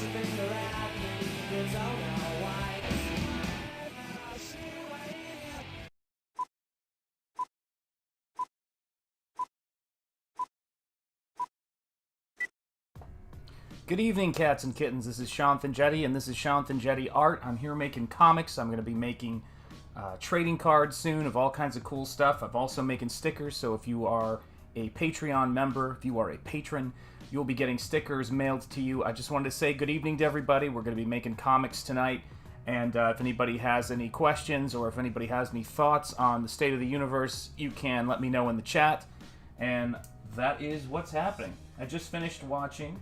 things around me, you don't know why. Good evening, cats and kittens. This is Shanth Enjeti, and this is Shanth Enjeti Art. I'm here making comics. I'm going to be making trading cards soon of all kinds of cool stuff. I'm also making stickers, so if you are a Patreon member, if you are a patron, you'll be getting stickers mailed to you. I just wanted to say good evening to everybody. We're going to be making comics tonight, and if anybody has any questions or if anybody has any thoughts on the state of the universe, you can let me know in the chat. And that is what's happening. I just finished watching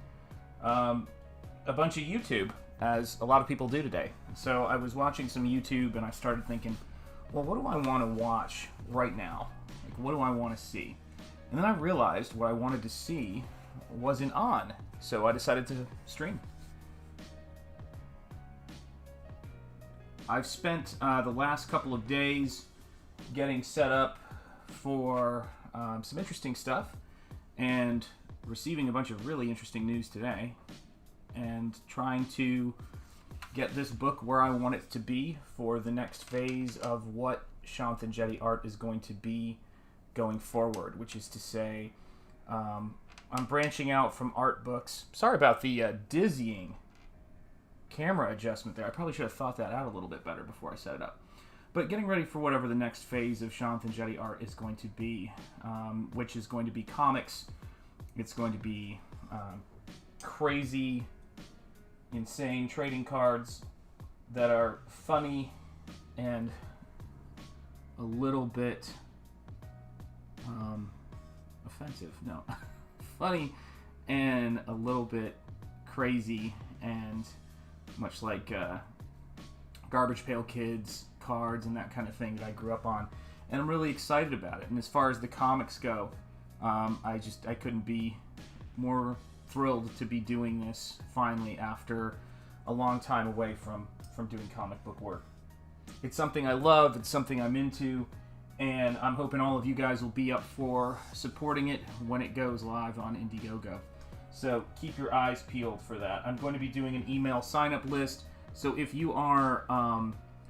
a bunch of YouTube, as a lot of people do today. So I was watching some YouTube and I started thinking, well, what do I want to watch right now? Like, what do I want to see? And then I realized what I wanted to see wasn't on, so I decided to stream. I've spent the last couple of days getting set up for some interesting stuff, and receiving a bunch of really interesting news today, and trying to get this book where I want it to be for the next phase of what Shanth Enjeti Art is going to be going forward, which is to say, I'm branching out from art books. Sorry about the dizzying camera adjustment there. I probably should have thought that out a little bit better before I set it up. But getting ready for whatever the next phase of Shanth Enjeti Art is going to be, which is going to be comics. It's going to be crazy, insane trading cards that are funny and a little bit offensive. No. Funny and a little bit crazy, and much like Garbage Pail Kids cards and that kind of thing that I grew up on. And I'm really excited about it. And as far as the comics go, I couldn't be more thrilled to be doing this finally after a long time away from doing comic book work. It's something I love, it's something I'm into, and I'm hoping all of you guys will be up for supporting it when it goes live on Indiegogo. So keep your eyes peeled for that. I'm going to be doing an email sign-up list, so if you are,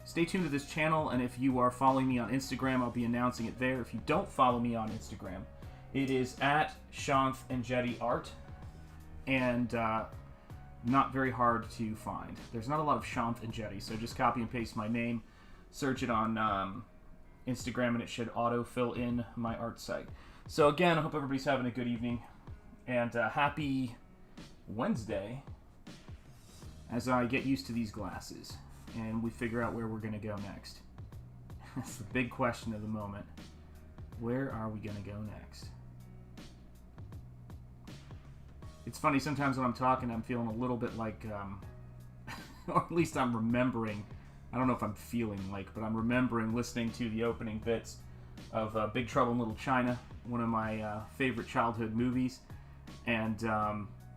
stay tuned to this channel, and if you are following me on Instagram, I'll be announcing it there. If you don't follow me on Instagram, it is at Shanth Enjeti Art, and not very hard to find. There's not a lot of Shanth Enjeti, so just copy and paste my name, search it on Instagram, and it should auto-fill in my art site. So again, I hope everybody's having a good evening, and happy Wednesday as I get used to these glasses, and we figure out where we're going to go next. That's the big question of the moment. Where are we going to go next? It's funny, sometimes when I'm talking, I'm feeling a little bit like, or at least I'm remembering, I don't know if I'm feeling like, but I'm remembering listening to the opening bits of Big Trouble in Little China, one of my favorite childhood movies, and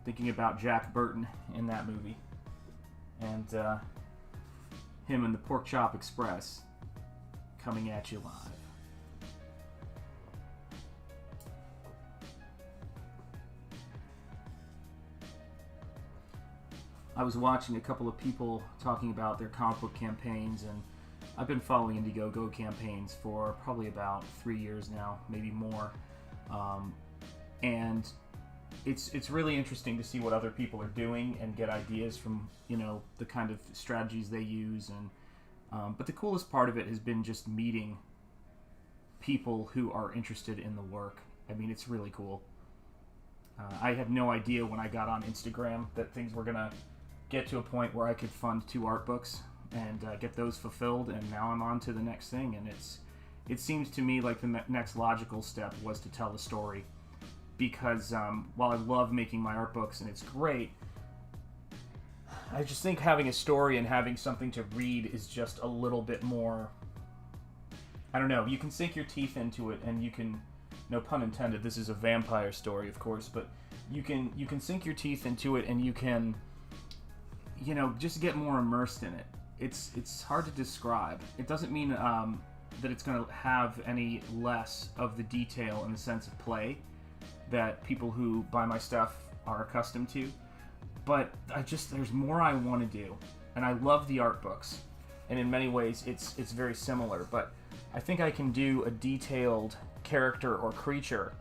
thinking about Jack Burton in that movie, and him and the Pork Chop Express coming at you live. I was watching a couple of people talking about their comic book campaigns, and I've been following Indiegogo campaigns for probably about 3 years now, maybe more. And it's really interesting to see what other people are doing and get ideas from, you know, the kind of strategies they use. And but the coolest part of it has been just meeting people who are interested in the work. I mean, it's really cool. I had no idea when I got on Instagram that things were gonna get to a point where I could fund 2 art books and get those fulfilled, and now I'm on to the next thing. And it seems to me like the next logical step was to tell the story, because while I love making my art books and it's great, I just think having a story and having something to read is just a little bit more, I don't know, you can sink your teeth into it, and you can, no pun intended, this is a vampire story of course, but you can sink your teeth into it, and you can, you know, just get more immersed in it. It's hard to describe. It doesn't mean that it's going to have any less of the detail and the sense of play that people who buy my stuff are accustomed to, but there's more I want to do, and I love the art books, and in many ways it's very similar. But I think I can do a detailed character or creature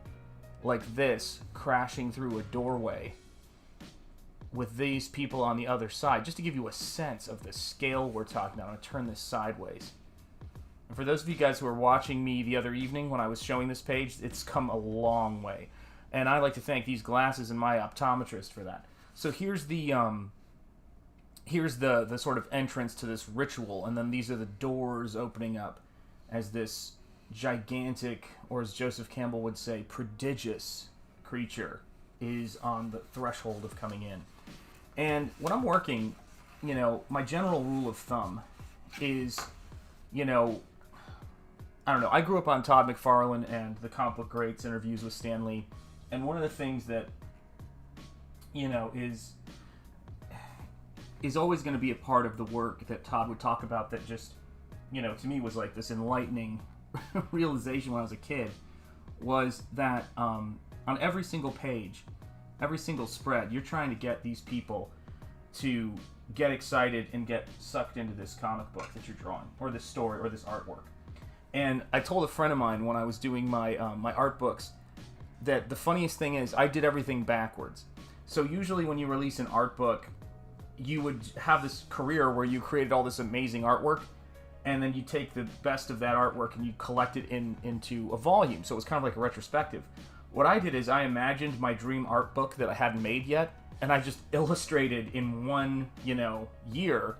like this crashing through a doorway with these people on the other side, just to give you a sense of the scale we're talking about. I'm going to turn this sideways. And for those of you guys who were watching me the other evening when I was showing this page, it's come a long way. And I like to thank these glasses and my optometrist for that. So here's the sort of entrance to this ritual, and then these are the doors opening up as this gigantic, or as Joseph Campbell would say, prodigious creature is on the threshold of coming in. And when I'm working, my general rule of thumb is, I don't know, I grew up on Todd McFarlane and the Comic Book Greats interviews with Stan Lee, and one of the things that, is always going to be a part of the work that Todd would talk about that just, to me was like this enlightening realization when I was a kid, was that on every single page, every single spread, you're trying to get these people to get excited and get sucked into this comic book that you're drawing, or this story, or this artwork. And I told a friend of mine when I was doing my my art books that the funniest thing is I did everything backwards. So usually when you release an art book, you would have this career where you created all this amazing artwork, and then you take the best of that artwork and you collect it into a volume. So it was kind of like a retrospective. What I did is I imagined my dream art book that I hadn't made yet, and I just illustrated in one, year,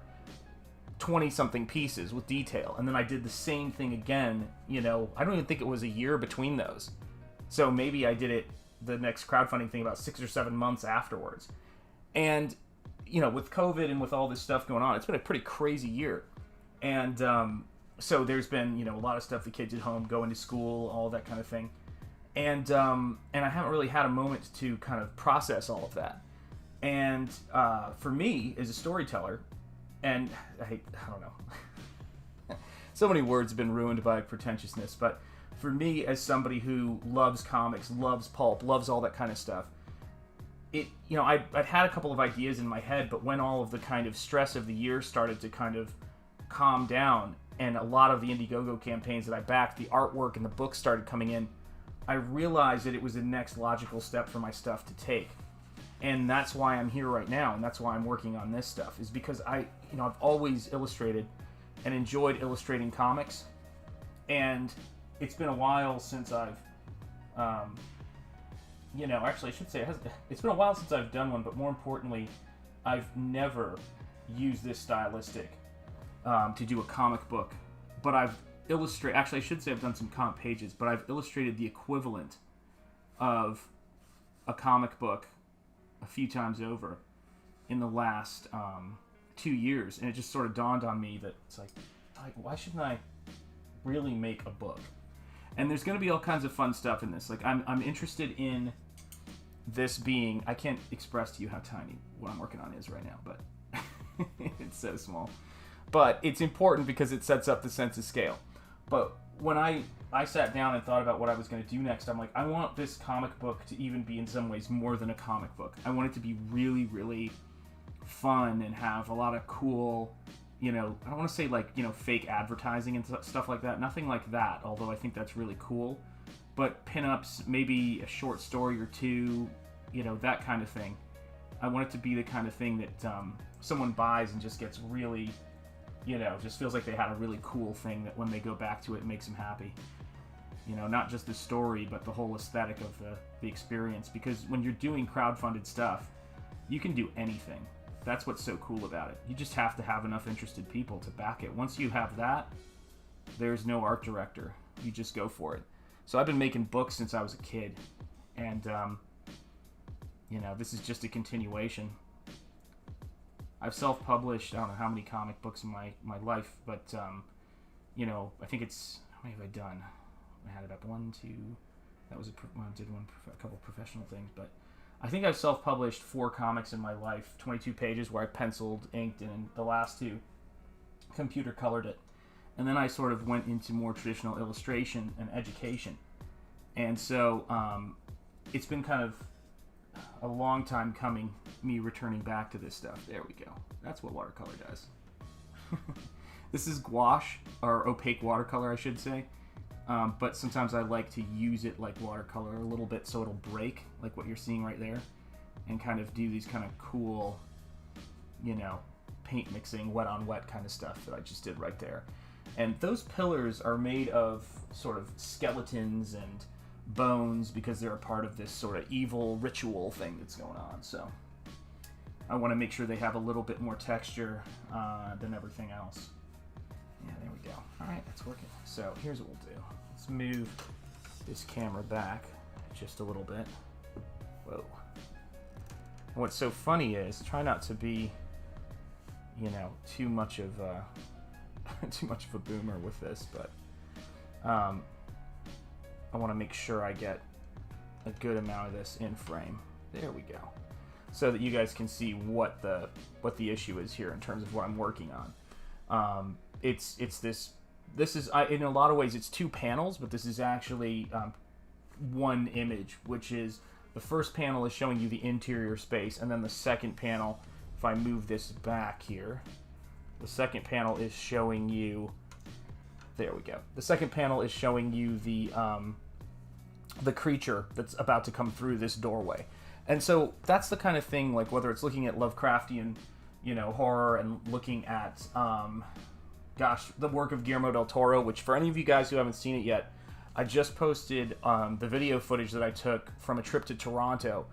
20-something pieces with detail. And then I did the same thing again, I don't even think it was a year between those. So maybe I did it, the next crowdfunding thing, about 6 or 7 months afterwards. And, with COVID and with all this stuff going on, it's been a pretty crazy year. And so there's been, a lot of stuff, the kids at home, going to school, all that kind of thing. And I haven't really had a moment to kind of process all of that. And for me, as a storyteller, and I don't know, so many words have been ruined by pretentiousness, but for me, as somebody who loves comics, loves pulp, loves all that kind of stuff, I'd had a couple of ideas in my head, but when all of the kind of stress of the year started to kind of calm down, and a lot of the Indiegogo campaigns that I backed, the artwork and the books started coming in, I realized that it was the next logical step for my stuff to take. And that's why I'm here right now, and that's why I'm working on this stuff, is because I've always illustrated and enjoyed illustrating comics, and it's been a while since I've, actually I should say it's been a while since I've done one, but more importantly, I've never used this stylistic to do a comic book, but I've illustrated, actually I should say I've done some comic pages, but I've illustrated the equivalent of a comic book a few times over in the last 2 years, and it just sort of dawned on me that it's like why shouldn't I really make a book? And there's going to be all kinds of fun stuff in this. Like I'm interested in this being, I can't express to you how tiny what I'm working on is right now, but it's so small. But it's important because it sets up the sense of scale. But when I sat down and thought about what I was going to do next, I'm like, I want this comic book to even be in some ways more than a comic book. I want it to be really, really fun and have a lot of cool, I don't want to say fake advertising and stuff like that. Nothing like that, although I think that's really cool. But pinups, maybe a short story or two, that kind of thing. I want it to be the kind of thing that someone buys and just gets really, just feels like they had a really cool thing that when they go back to it makes them happy. Not just the story, but the whole aesthetic of the experience. Because when you're doing crowdfunded stuff, you can do anything. That's what's so cool about it. You just have to have enough interested people to back it. Once you have that, there's no art director. You just go for it. So I've been making books since I was a kid. And, this is just a continuation. I've self-published, I don't know how many comic books in my life, but, I think it's, how many have I done? I had it up, 1, 2, that was I did a couple professional things, but I think I've self-published 4 comics in my life, 22 pages where I penciled, inked, and the last 2 computer colored it. And then I sort of went into more traditional illustration and education. And so it's been kind of a long time coming, me returning back to this stuff. There we go. That's what watercolor does. This is gouache, or opaque watercolor, I should say. But sometimes I like to use it like watercolor a little bit so it'll break, like what you're seeing right there, and kind of do these kind of cool, you know, paint mixing, wet on wet kind of stuff that I just did right there. And those pillars are made of sort of skeletons and bones because they're a part of this sort of evil ritual thing that's going on. So I want to make sure they have a little bit more texture than everything else. Yeah, there we go. All right, that's working. So here's what we'll do. Let's move this camera back just a little bit. Whoa. And what's so funny is, try not to be, you know, too much of a boomer with this, but I want to make sure I get a good amount of this in frame. There we go. So that you guys can see what the issue is here in terms of what I'm working on. It's this is in a lot of ways it's two panels, but this is actually one image, which is the first panel is showing you the interior space, and then the second panel, if I move this back here, the second panel is showing you, there we go. The second panel is showing you the creature that's about to come through this doorway. And so that's the kind of thing, like whether it's looking at Lovecraftian, you know, horror, and looking at, the work of Guillermo del Toro, which for any of you guys who haven't seen it yet, I just posted the video footage that I took from a trip to Toronto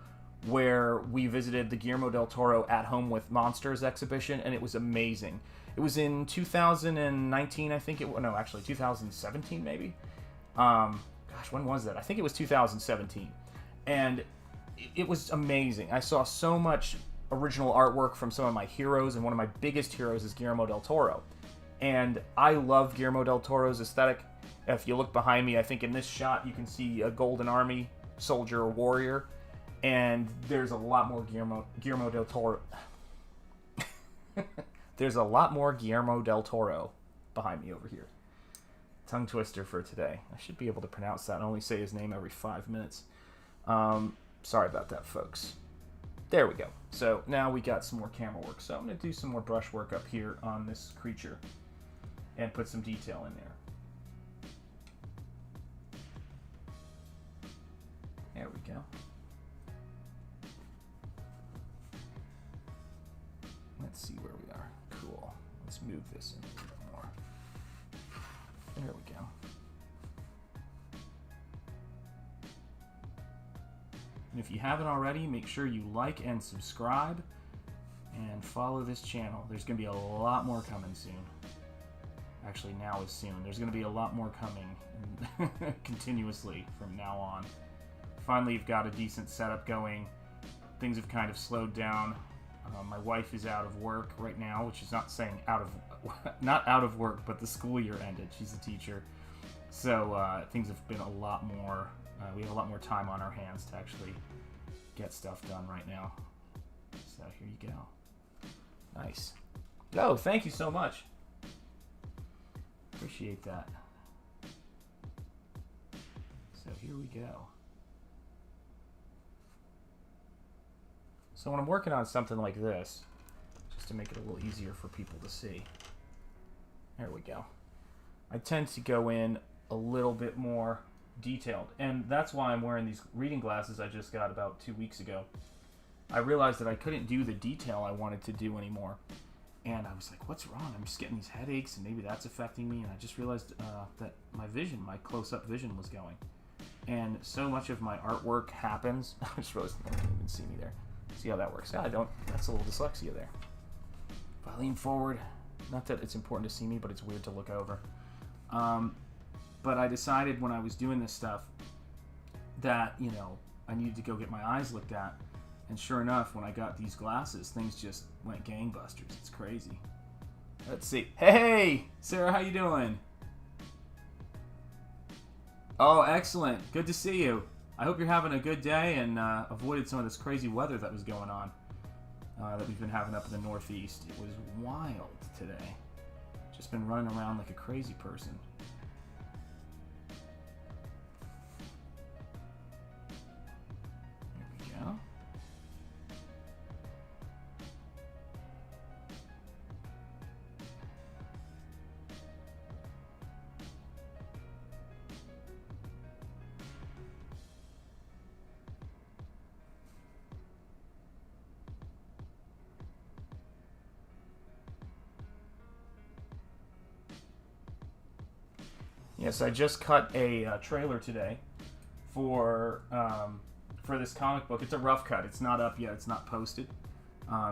where we visited the Guillermo del Toro At Home with Monsters exhibition, and it was amazing. It was in 2019, I think no, actually 2017 maybe. Gosh, when was that? I think it was 2017. And it was amazing. I saw so much original artwork from some of my heroes, and one of my biggest heroes is Guillermo del Toro. And I love Guillermo del Toro's aesthetic. If you look behind me, I think in this shot you can see a Golden Army soldier or warrior. And there's a lot more Guillermo del Toro. There's a lot more Guillermo del Toro behind me over here. Tongue twister for today. I should be able to pronounce that and only say his name every 5 minutes. Sorry about that, folks. There we go. So now we got some more camera work. So I'm going to do some more brush work up here on this creature and put some detail in there. There we go. Let's see where we are. Cool. Let's move this in a little bit more. There we go. And if you haven't already, make sure you like and subscribe and follow this channel. There's going to be a lot more coming soon. Actually, now is soon. There's going to be a lot more coming continuously from now on. Finally, you've got a decent setup going. Things have kind of slowed down. My wife is out of work right now, which is not saying not out of work, but the school year ended. She's a teacher. So things have been a lot more, we have a lot more time on our hands to actually get stuff done right now. So here you go. Nice. Oh, thank you so much. Appreciate that. So here we go. So when I'm working on something like this, just to make it a little easier for people to see, there we go. I tend to go in a little bit more detailed, and that's why I'm wearing these reading glasses I just got about 2 weeks ago. I realized that I couldn't do the detail I wanted to do anymore, and I was like, what's wrong? I'm just getting these headaches, and maybe that's affecting me, and I just realized that my vision, my close-up vision was going. And so much of my artwork happens, I just realized you can't even see me there. See how that works? Yeah, that's a little dyslexia there. If I lean forward, not that it's important to see me, but it's weird to look over. But I decided when I was doing this stuff that, you know, I needed to go get my eyes looked at. And sure enough, when I got these glasses, things just went gangbusters. It's crazy. Let's see. Hey, Sarah, how you doing? Oh, excellent. Good to see you. I hope you're having a good day and avoided some of this crazy weather that was going on that we've been having up in the Northeast. It was wild today. Just been running around like a crazy person. There we go. Yes, I just cut a trailer today for this comic book. It's a rough cut. It's not up yet. It's not posted.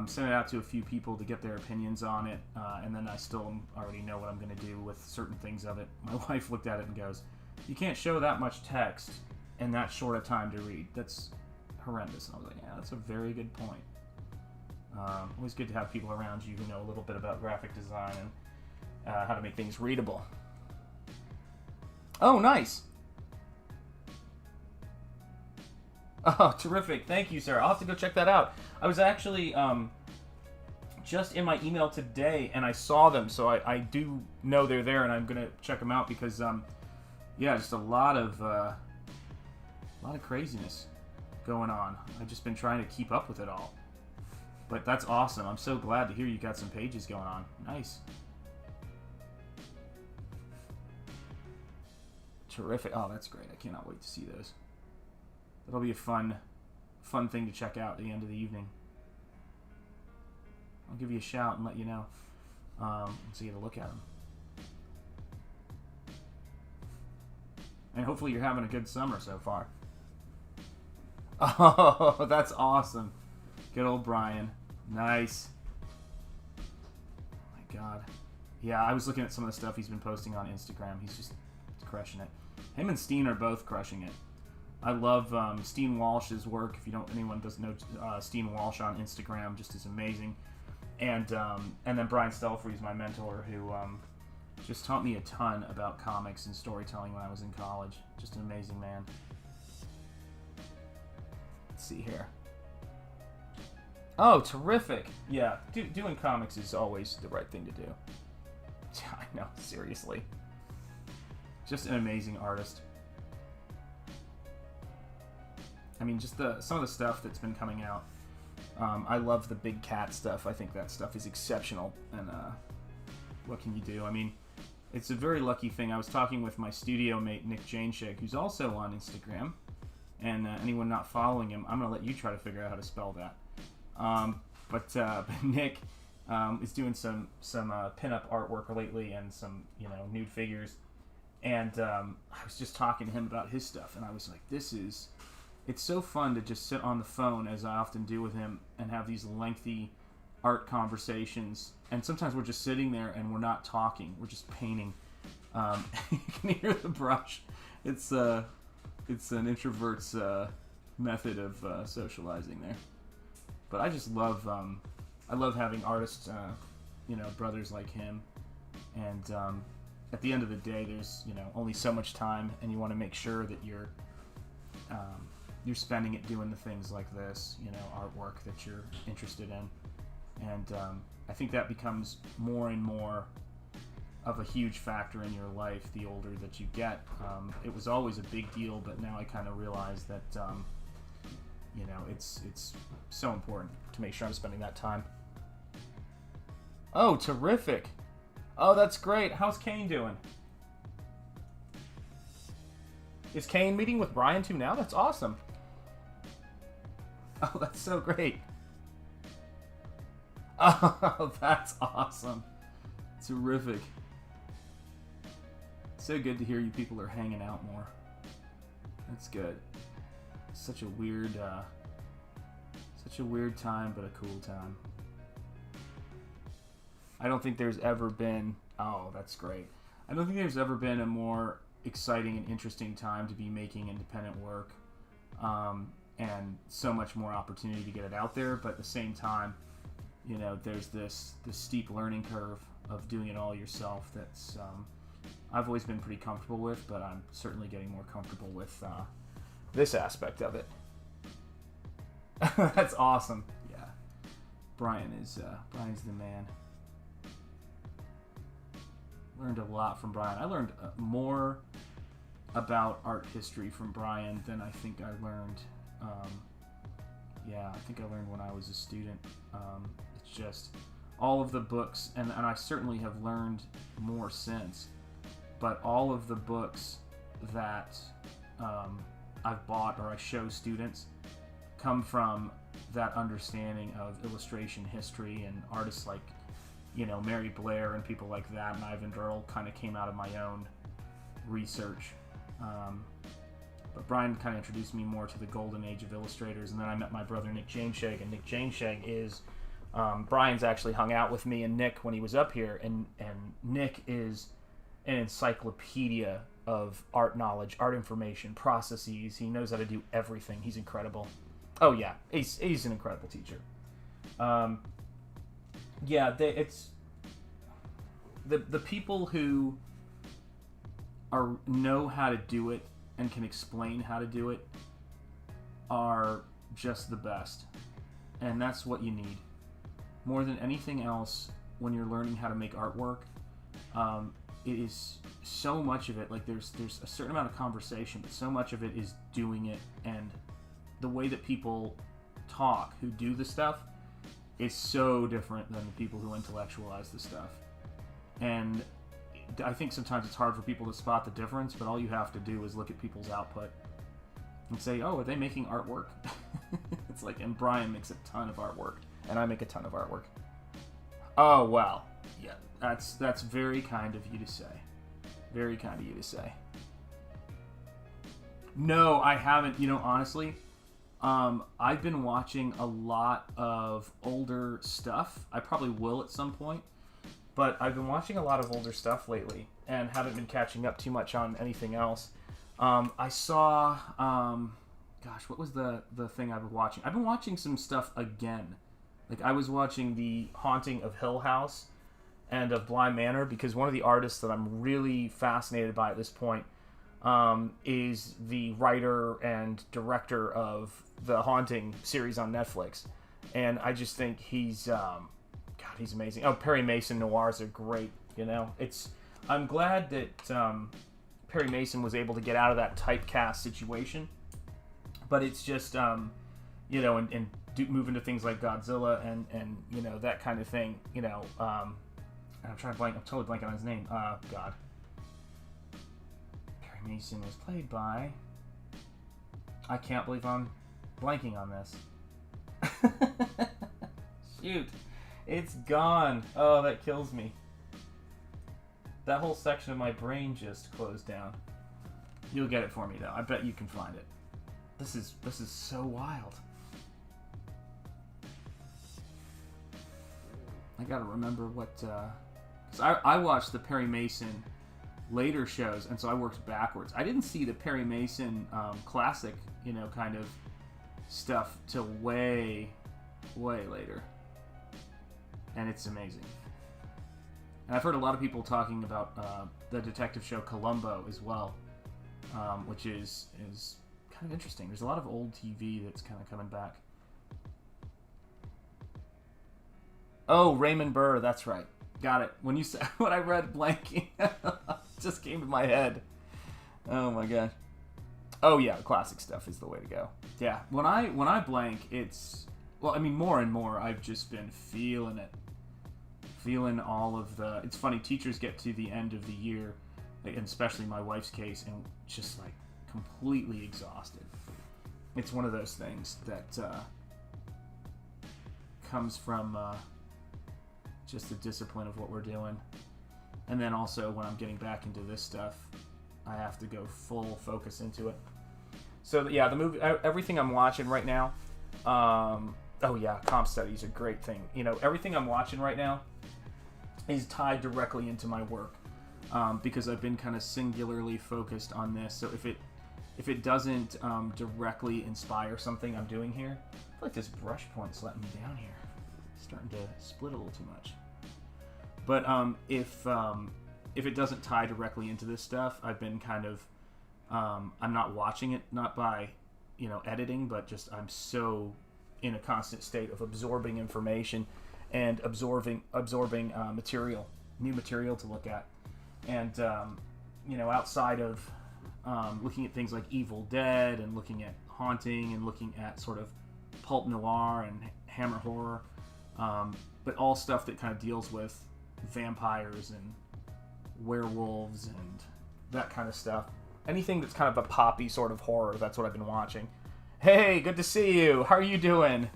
Sent it out to a few people to get their opinions on it, and then I still already know what I'm going to do with certain things of it. My wife looked at it and goes, "You can't show that much text in that short a time to read. That's horrendous." And I was like, "Yeah, that's a very good point." Always good to have people around you who know a little bit about graphic design and how to make things readable. Oh, nice. Oh, terrific. Thank you, sir. I'll have to go check that out. I was actually just in my email today, and I saw them, so I do know they're there, and I'm going to check them out because, yeah, just a lot of craziness going on. I've just been trying to keep up with it all. But that's awesome. I'm so glad to hear you got some pages going on. Nice. Terrific. Oh, that's great. I cannot wait to see those. That'll be a fun thing to check out at the end of the evening. I'll give you a shout and let you know. So you get a look at them. And hopefully you're having a good summer so far. Oh, that's awesome. Good old Brian. Nice. Oh my God. Yeah, I was looking at some of the stuff he's been posting on Instagram. He's just crushing it. Him and Steen are both crushing it. I love Steen Walsh's work. If anyone doesn't know Steen Walsh on Instagram, just is amazing. And then Brian Stelfree's my mentor, who just taught me a ton about comics and storytelling when I was in college. Just an amazing man. Let's see here. Oh, terrific! Yeah, doing comics is always the right thing to do. I know, seriously. Just an amazing artist. I mean, just some of the stuff that's been coming out. I love the Big Cat stuff. I think that stuff is exceptional. And what can you do? I mean, it's a very lucky thing. I was talking with my studio mate, Nick Janeshek, who's also on Instagram. And anyone not following him, I'm going to let you try to figure out how to spell that. But Nick is doing some pinup artwork lately and some, nude figures. And I was just talking to him about his stuff, and I was like, it's so fun to just sit on the phone, as I often do with him, and have these lengthy art conversations. And sometimes we're just sitting there and we're not talking, we're just painting. You can hear the brush. It's an introvert's method of socializing there. But I just love, I love having artists, brothers like him, and at the end of the day, there's only so much time, and you want to make sure that you're spending it doing the things like this, artwork that you're interested in, and I think that becomes more and more of a huge factor in your life the older that you get. It was always a big deal, but now I kind of realize that it's so important to make sure I'm spending that time. Oh, terrific! Oh, that's great. How's Kane doing? Is Kane meeting with Brian too now? That's awesome. Oh, that's so great. Oh, that's awesome. Terrific. So good to hear you people are hanging out more. That's good. Such a weird time, but a cool time. I don't think there's ever been... Oh, that's great. I don't think there's ever been a more exciting and interesting time to be making independent work. And so much more opportunity to get it out there. But at the same time, there's this steep learning curve of doing it all yourself that's I've always been pretty comfortable with, but I'm certainly getting more comfortable with this aspect of it. That's awesome. Yeah. Brian's the man. Learned a lot from Brian. I learned more about art history from Brian than I think I learned. I think I learned when I was a student. It's just all of the books, and I certainly have learned more since. But all of the books that I've bought or I show students come from that understanding of illustration history, and artists like Mary Blair and people like that, and Ivan Earl kind of came out of my own research. But Brian kind of introduced me more to the golden age of illustrators, and then I met my brother Nick Janeshag, and Nick Janeshag is Brian's actually hung out with me and Nick when he was up here, and Nick is an encyclopedia of art knowledge, art information, processes. He knows how to do everything. He's incredible. Oh yeah, he's an incredible teacher. It's the people who know how to do it and can explain how to do it are just the best, and that's what you need more than anything else when you're learning how to make artwork. It is so much of it, like there's a certain amount of conversation, but so much of it is doing it, and the way that people talk who do the stuff is so different than the people who intellectualize the stuff. And I think sometimes it's hard for people to spot the difference, but all you have to do is look at people's output and say, oh, are they making artwork? It's like, and Brian makes a ton of artwork, and I make a ton of artwork. Oh, well, yeah, that's very kind of you to say. Very kind of you to say. No, I haven't. You know, honestly, I've been watching a lot of older stuff. I probably will at some point. But I've been watching a lot of older stuff lately and haven't been catching up too much on anything else. I saw, what was the thing I've been watching? I've been watching some stuff again. Like, I was watching The Haunting of Hill House and of Bly Manor, because one of the artists that I'm really fascinated by at this point is the writer and director of the Haunting series on Netflix. And I just think he's amazing. Oh, Perry Mason noirs are great, you know. I'm glad that Perry Mason was able to get out of that typecast situation. But it's just, you know, and move into things like Godzilla and you know, that kind of thing, you know. I'm totally blanking on his name. God. Perry Mason was played by... I can't believe I'm blanking on this. Shoot. It's gone. Oh, that kills me. That whole section of my brain just closed down. You'll get it for me, though. I bet you can find it. This is so wild. I gotta remember what... 'cause I watched the Perry Mason later shows, and so I worked backwards. I didn't see the Perry Mason classic, you know, kind of stuff till way, way later. And it's amazing. And I've heard a lot of people talking about the detective show Columbo as well, which is kind of interesting. There's a lot of old TV that's kind of coming back. Oh, Raymond Burr, that's right. Got it. When you said, when I read blanking, it just came to my head. Oh my gosh. Oh yeah, classic stuff is the way to go. Yeah, when I blank, it's, well, I mean, more and more, I've just been feeling it. Feeling all of the... It's funny, teachers get to the end of the year, and especially my wife's case, and just like completely exhausted. It's one of those things that comes from just the discipline of what we're doing. And then also when I'm getting back into this stuff, I have to go full focus into it. So yeah, the movie, everything I'm watching right now, oh yeah, comp studies are a great thing. You know, everything I'm watching right now is tied directly into my work, because I've been kind of singularly focused on this. So if it doesn't directly inspire something I'm doing here, I feel like this brush point's letting me down here. It's starting to split a little too much. But if it doesn't tie directly into this stuff, I've been kind of I'm not watching it, not by, you know, editing, but just I'm so in a constant state of absorbing information and absorbing material, new material to look at. And you know, outside of looking at things like Evil Dead and looking at Haunting and looking at sort of pulp noir and hammer horror, but all stuff that kind of deals with vampires and werewolves and that kind of stuff. Anything that's kind of a poppy sort of horror, that's what I've been watching. Hey, good to see you. How are you doing?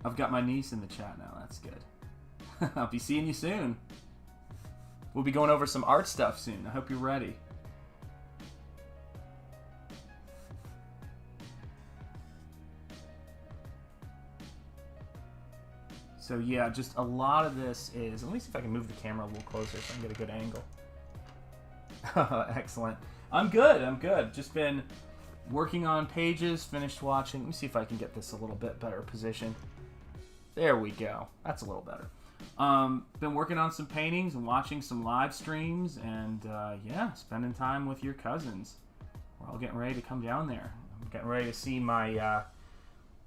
I've got my niece in the chat now. That's good. I'll be seeing you soon. we'll be going over some art stuff soon. I hope you're ready. So yeah, just a lot of this is... Let me see if I can move the camera a little closer so I can get a good angle. Excellent. I'm good. Just been working on pages, finished watching. Let me see if I can get this a little bit better position. There we go. That's a little better. Been working on some paintings and watching some live streams and yeah, spending time with your cousins. We're all getting ready to come down there. I'm getting ready to see my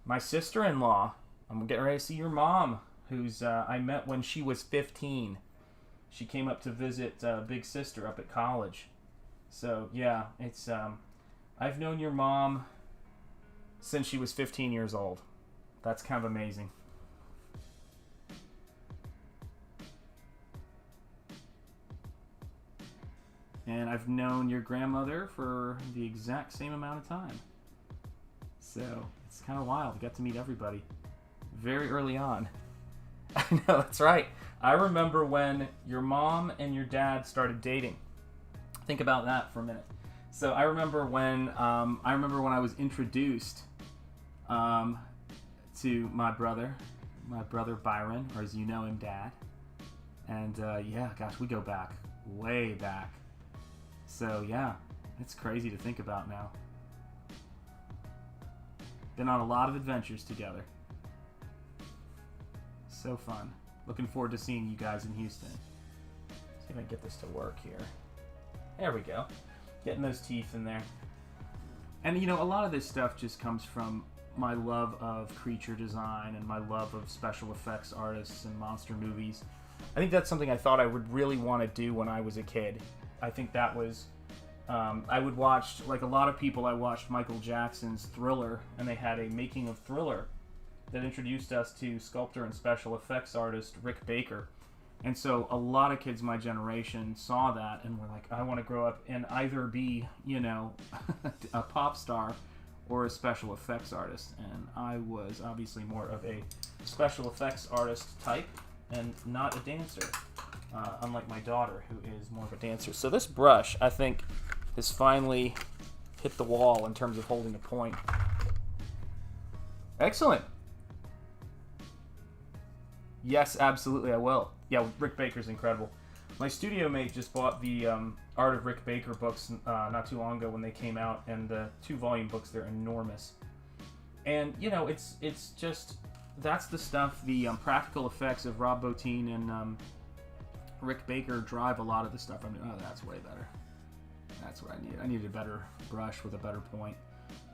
my sister-in-law. I'm getting ready to see your mom, who's I met when she was 15. She came up to visit big sister up at college. So yeah, it's I've known your mom since she was 15 years old. That's kind of amazing. And I've known your grandmother for the exact same amount of time. So it's kind of wild. I got to meet everybody very early on. I know, that's right. I remember when your mom and your dad started dating. Think about that for a minute. So I remember when I was introduced to my brother Byron, or as you know him, Dad. And yeah, gosh, we go back, way back. So yeah, it's crazy to think about now. Been on a lot of adventures together. So fun. Looking forward to seeing you guys in Houston. See if I can get this to work here. There we go. Getting those teeth in there. And you know, a lot of this stuff just comes from my love of creature design and my love of special effects artists and monster movies. I think that's something I thought I would really want to do when I was a kid. I think that was... I would watch, like a lot of people, I watched Michael Jackson's Thriller, and they had a making of Thriller that introduced us to sculptor and special effects artist Rick Baker. And so a lot of kids my generation saw that and were like, I want to grow up and either be, you know, a pop star or a special effects artist. And I was obviously more of a special effects artist type and not a dancer, unlike my daughter, who is more of a dancer. So this brush, I think, has finally hit the wall in terms of holding a point. Excellent. Yes, absolutely, I will. Yeah, Rick Baker's incredible. My studio mate just bought the Art of Rick Baker books not too long ago when they came out, and the 2-volume books, they're enormous. And, you know, it's just, that's the stuff, the practical effects of Rob Bottin and Rick Baker drive a lot of the stuff. I mean, oh, that's way better. That's what I need. I need a better brush with a better point.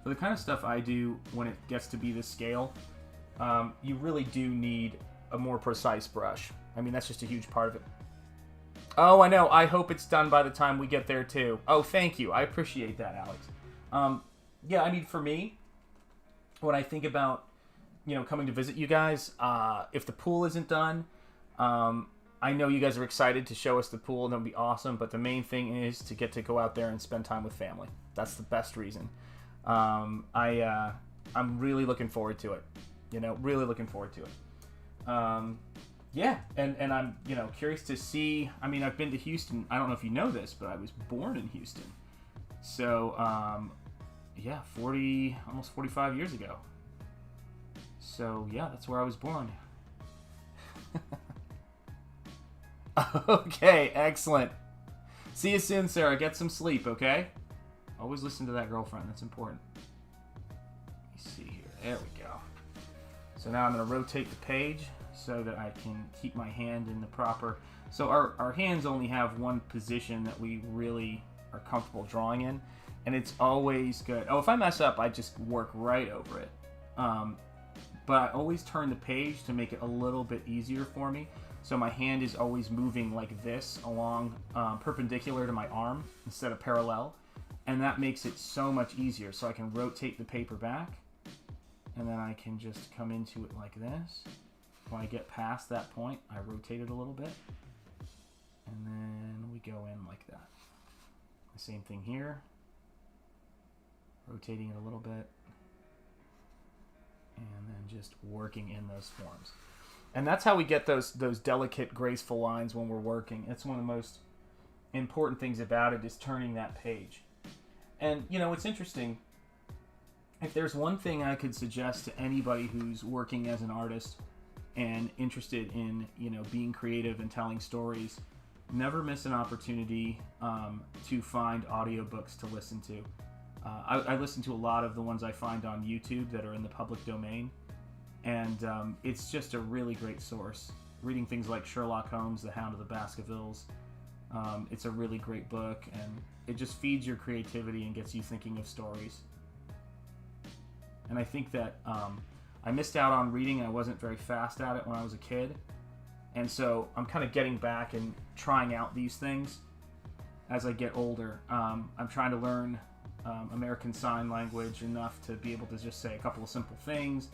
For the kind of stuff I do, when it gets to be this scale, you really do need a more precise brush. I mean, that's just a huge part of it. Oh, I know. I hope it's done by the time we get there, too. Oh, thank you. I appreciate that, Alex. Yeah, I mean, for me, when I think about, you know, coming to visit you guys, if the pool isn't done, I know you guys are excited to show us the pool, and that would be awesome, but the main thing is to get to go out there and spend time with family. That's the best reason. I'm really looking forward to it. You know, really looking forward to it. Yeah, and I'm, you know, curious to see. I mean, I've been to Houston. I don't know if you know this, but I was born in Houston. So, yeah, almost 45 years ago. So, yeah, that's where I was born. Okay, excellent. See you soon, Sarah. Get some sleep, okay? Always listen to that girlfriend. That's important. Let me see here. There we go. So now I'm going to rotate the page so that I can keep my hand in the proper... So our hands only have one position that we really are comfortable drawing in, and it's always good. Oh, if I mess up, I just work right over it. But I always turn the page to make it a little bit easier for me. So my hand is always moving like this along perpendicular to my arm instead of parallel. And that makes it so much easier. So I can rotate the paper back, and then I can just come into it like this. When I get past that point, I rotate it a little bit, and then we go in like that. The same thing here. Rotating it a little bit, and then just working in those forms. And that's how we get those delicate, graceful lines when we're working. It's one of the most important things about it is turning that page. And, you know, it's interesting. If there's one thing I could suggest to anybody who's working as an artist and interested in, you know, being creative and telling stories, never miss an opportunity to find audiobooks to listen to. I listen to a lot of the ones I find on YouTube that are in the public domain, and it's just a really great source. Reading things like Sherlock Holmes, The Hound of the Baskervilles, it's a really great book, and it just feeds your creativity and gets you thinking of stories. And I think that I missed out on reading. I wasn't very fast at it when I was a kid. And so I'm kind of getting back and trying out these things as I get older. I'm trying to learn American Sign Language enough to be able to just say a couple of simple things.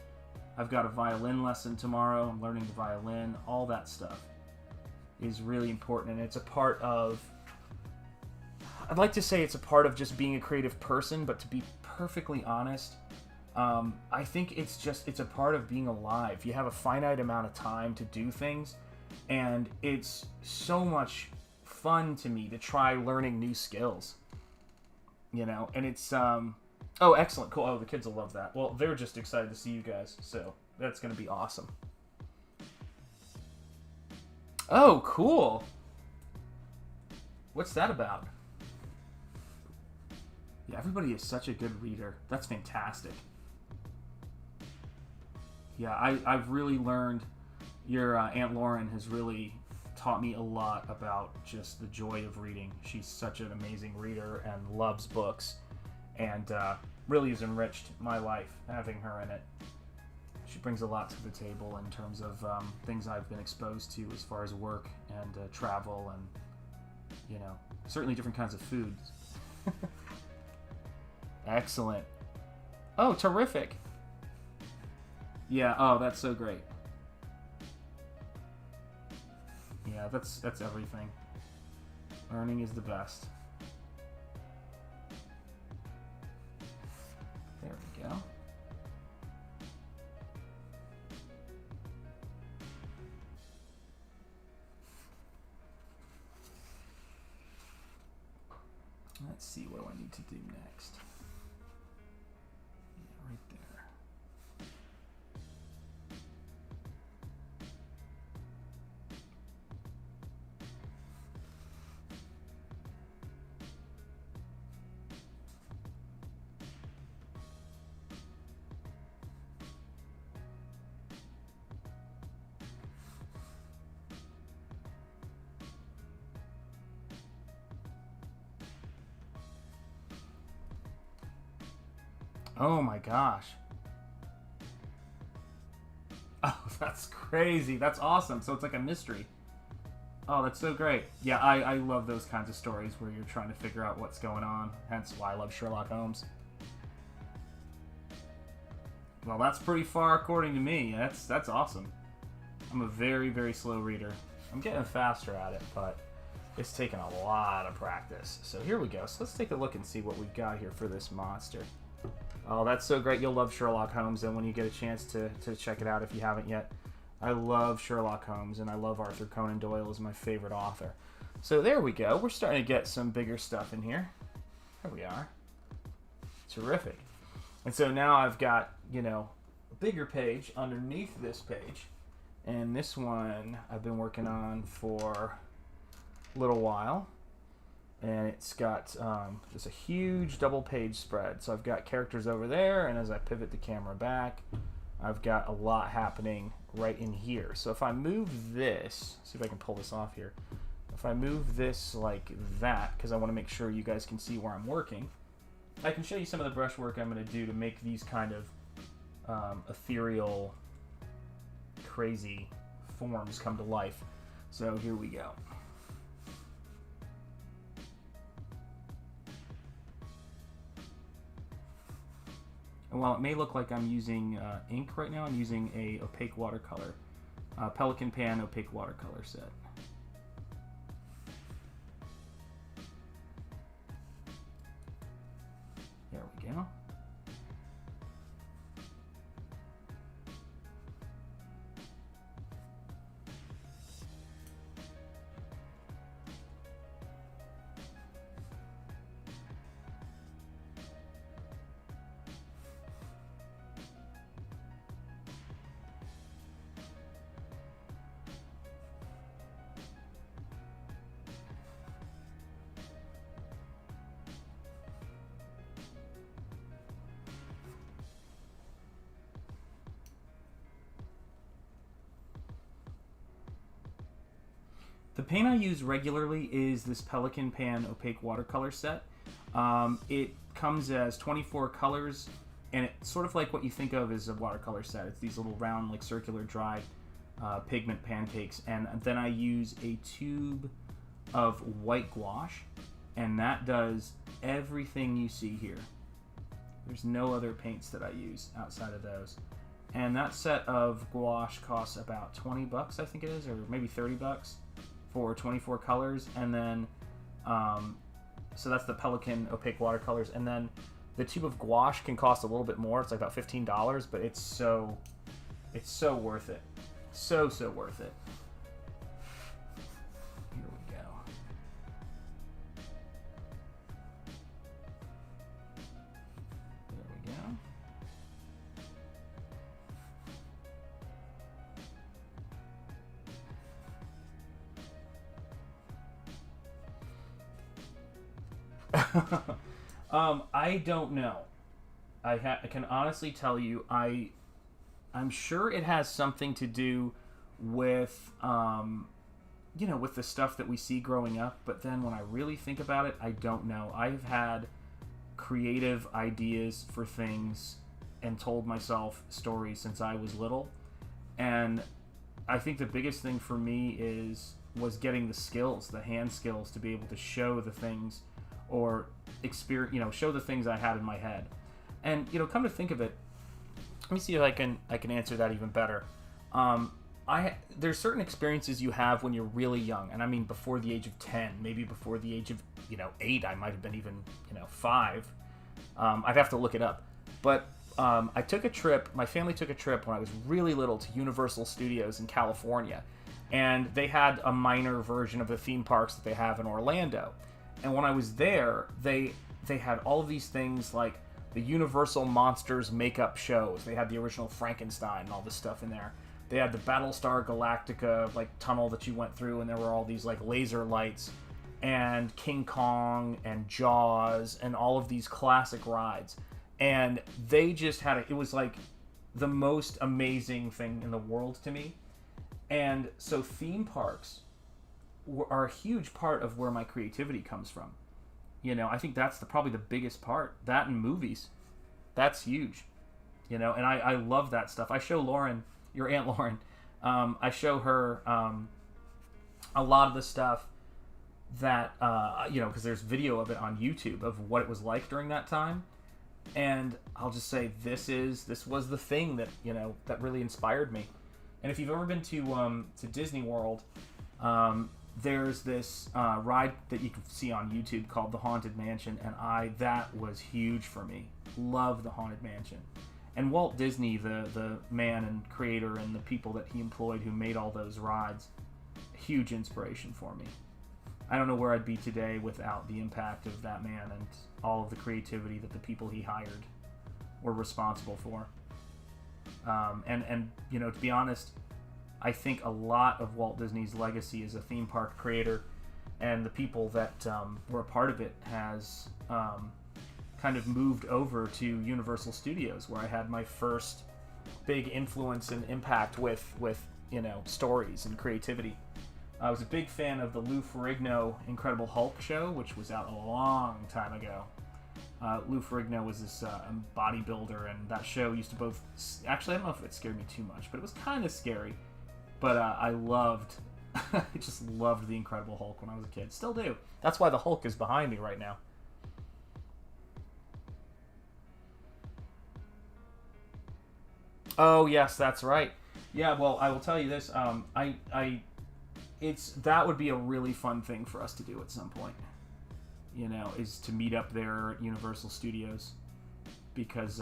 I've got a violin lesson tomorrow. I'm learning the violin. All that stuff is really important. And it's a part of, I'd like to say it's a part of just being a creative person, but to be perfectly honest, I think it's a part of being alive. You have a finite amount of time to do things, and it's so much fun to me to try learning new skills, you know. And it's oh, excellent, cool. Oh, the kids will love that. Well, they're just excited to see you guys, so that's gonna be awesome. Oh, cool. What's that about? Yeah, everybody is such a good reader. That's fantastic. Yeah, I've really learned, your Aunt Lauren has really taught me a lot about just the joy of reading. She's such an amazing reader and loves books, and really has enriched my life having her in it. She brings a lot to the table in terms of things I've been exposed to as far as work and travel and, you know, certainly different kinds of foods. Excellent. Oh, terrific. Yeah, oh, that's so great. Yeah, that's everything. Learning is the best. There we go. Let's see, what do I need to do next? Yeah, right there. Oh my gosh. Oh, that's crazy. That's awesome. So it's like a mystery. Oh, that's so great. Yeah, I love those kinds of stories where you're trying to figure out what's going on. Hence why I love Sherlock Holmes. Well, that's pretty far according to me. That's awesome. I'm a very, very slow reader. I'm getting faster at it, but it's taken a lot of practice. So here we go. So let's take a look and see what we've got here for this monster. Oh, that's so great. You'll love Sherlock Holmes, and when you get a chance to check it out if you haven't yet. I love Sherlock Holmes, and I love Arthur Conan Doyle as my favorite author. So there we go. We're starting to get some bigger stuff in here. There we are. Terrific. And so now I've got, you know, a bigger page underneath this page. And this one I've been working on for a little while. And it's got just a huge double page spread. So I've got characters over there, and as I pivot the camera back, I've got a lot happening right in here. So if I move this, see if I can pull this off here. If I move this like that, because I want to make sure you guys can see where I'm working, I can show you some of the brush work I'm going to do to make these kind of ethereal, crazy forms come to life. So here we go. And while it may look like I'm using ink right now, I'm using a opaque watercolor, Pelican Pan opaque watercolor set. There we go. The paint I use regularly is this Pelican Pan opaque watercolor set. It comes as 24 colors, and it's sort of like what you think of as a watercolor set. It's these little round, like circular dried pigment pancakes, and then I use a tube of white gouache, and that does everything you see here. There's no other paints that I use outside of those. And that set of gouache costs about 20 bucks, I think it is, or maybe 30 bucks for 24 colors. And then, so that's the Pelican opaque watercolors. And then the tube of gouache can cost a little bit more. It's like about $15, but it's so worth it. So worth it. Here we go. There we go. I don't know. I can honestly tell you, I'm sure it has something to do with, with the stuff that we see growing up. But then when I really think about it, I don't know. I've had creative ideas for things and told myself stories since I was little. And I think the biggest thing for me was getting the skills, the hand skills, to be able to show the things or show the things I had in my head. And, come to think of it, let me see if I can answer that even better. There's certain experiences you have when you're really young, and I mean before the age of 10, maybe before the age of 8. I might have been even 5. I'd have to look it up. But my family took a trip when I was really little to Universal Studios in California, and they had a minor version of the theme parks that they have in Orlando. And when I was there, they had all of these things like the Universal Monsters makeup shows. They had the original Frankenstein and all this stuff in there. They had the Battlestar Galactica tunnel that you went through, and there were all these laser lights, and King Kong and Jaws and all of these classic rides. And they just had it was like the most amazing thing in the world to me. And so theme parks are a huge part of where my creativity comes from. I think that's probably the biggest part. That and movies. That's huge. And I love that stuff. I show Lauren, your Aunt Lauren, I show her a lot of the stuff that, because there's video of it on YouTube of what it was like during that time. And I'll just say this was the thing that, that really inspired me. And if you've ever been to Disney World, there's this ride that you can see on YouTube called the Haunted Mansion, and that was huge for me. Love the Haunted Mansion. And Walt Disney, the man and creator, and the people that he employed who made all those rides, huge inspiration for me. I don't know where I'd be today without the impact of that man and all of the creativity that the people he hired were responsible for. And to be honest, I think a lot of Walt Disney's legacy as a theme park creator and the people that were a part of it has kind of moved over to Universal Studios, where I had my first big influence and impact with stories and creativity. I was a big fan of the Lou Ferrigno Incredible Hulk show, which was out a long time ago. Lou Ferrigno was this bodybuilder, and that show used to both... Actually, I don't know if it scared me too much, but it was kind of scary. But I just loved the Incredible Hulk when I was a kid. Still do. That's why the Hulk is behind me right now. Oh, yes, that's right. Yeah, well, I will tell you this. That would be a really fun thing for us to do at some point. Is to meet up there at Universal Studios. Because,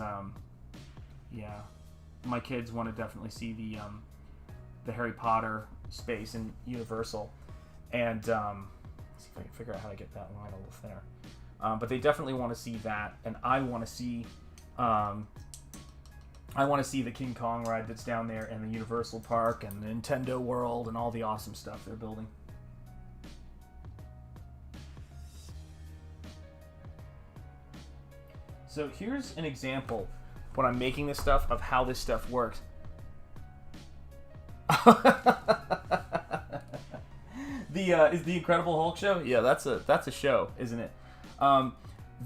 my kids want to definitely see the Harry Potter space in Universal, and see if I can figure out how to get that line a little thinner. But they definitely want to see that, and I want to see the King Kong ride that's down there, and the Universal Park, and the Nintendo World, and all the awesome stuff they're building. So here's an example when I'm making this stuff of how this stuff works. The is the Incredible Hulk show? Yeah, that's a show, isn't it?